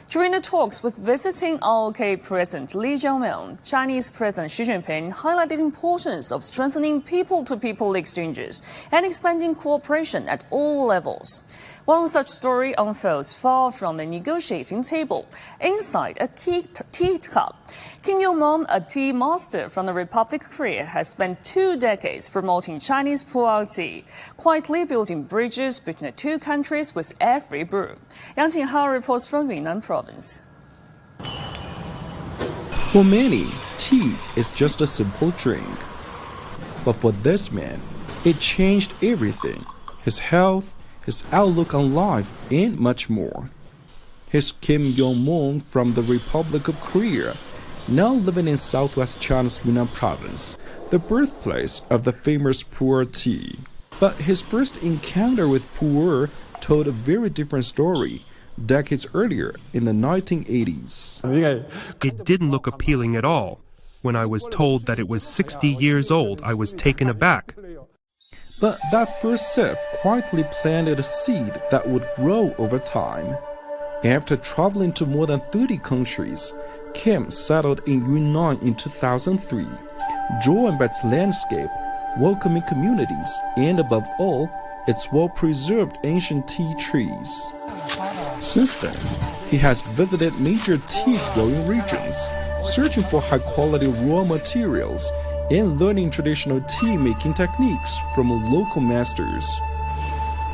During the talks with visiting ROK President Lee Jae-myung, Chinese President Xi Jinping highlighted the importance of strengthening people-to-people exchanges and expanding cooperation at all levels. One such story unfolds far from the negotiating table, inside a teacup. Kim Yo-mon, a tea master from the Republic of Korea, has spent 2 decades promoting Chinese pu'er tea, quietly building bridges between the two countries with every brew. Yang Jinghao reports from Yunnan Province. For many, tea is just a simple drink. But for this man, it changed everything: his health, his outlook on life, and much more. Here's Kim Yo-mon from the Republic of Korea, now living in southwest China's Yunnan Province, the birthplace of the famous pu'er tea. But his first encounter with pu'er told a very different story, decades earlier in the 1980s. It didn't look appealing at all. When I was told that it was 60 years old, I was taken aback. But that first sip quietly planted a seed that would grow over time. After traveling to more than 30 countries, Kim settled in Yunnan in 2003, drawn by its landscape, welcoming communities, and above all, its well-preserved ancient tea trees. Since then, he has visited major tea-growing regions, searching for high-quality raw materials and learning traditional tea-making techniques from local masters.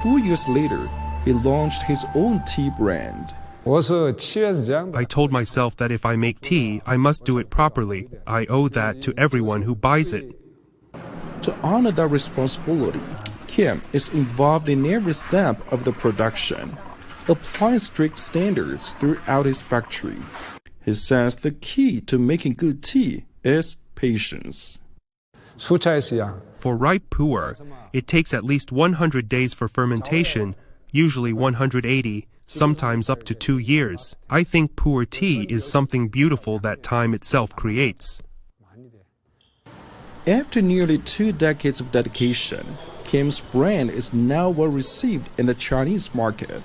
4 years later, he launched his own tea brand. I told myself that if I make tea, I must do it properly. I owe that to everyone who buys it. To honor that responsibility, Kim is involved in every step of the production, applying strict standards throughout his factory. He says the key to making good tea is patience. For ripe pu'er, it takes at least 100 days for fermentation, usually 180, sometimes up to 2 years. I think pu'er tea is something beautiful that time itself creates. After nearly 2 decades of dedication, Kim's brand is now well received in the Chinese market.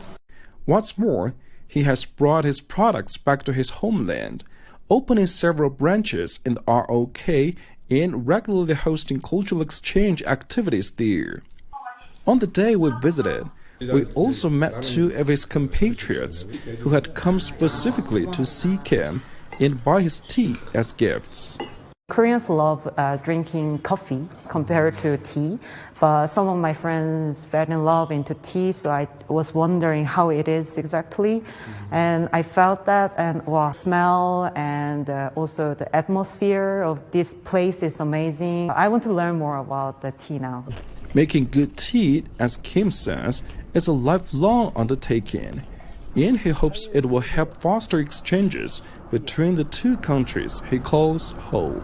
What's more, he has brought his products back to his homeland, opening several branches in the ROK and regularly hosting cultural exchange activities there. On the day we visited, we also met 2 of his compatriots who had come specifically to see Kim and buy his tea as gifts. Koreans love drinking coffee compared to tea, but some of my friends fell in love into tea, so I was wondering how it is exactly. And I felt that, and wow, smell and also the atmosphere of this place is amazing. I want to learn more about the tea now. Making good tea, as Kim says, is a lifelong undertaking, and he hopes it will help foster exchanges between the 2 countries he calls home.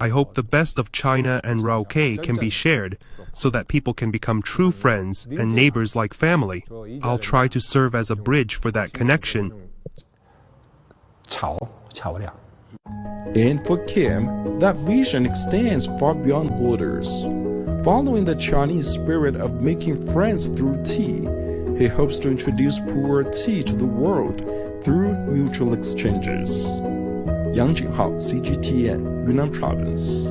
I hope the best of China and ROK can be shared so that people can become true friends and neighbors like family. I'll try to serve as a bridge for that connection. And for Kim, that vision extends far beyond borders. Following the Chinese spirit of making friends through tea, he hopes to introduce pu'er tea to the world through mutual exchanges. Yang Jinghao, Cgtn, Yunnan Province.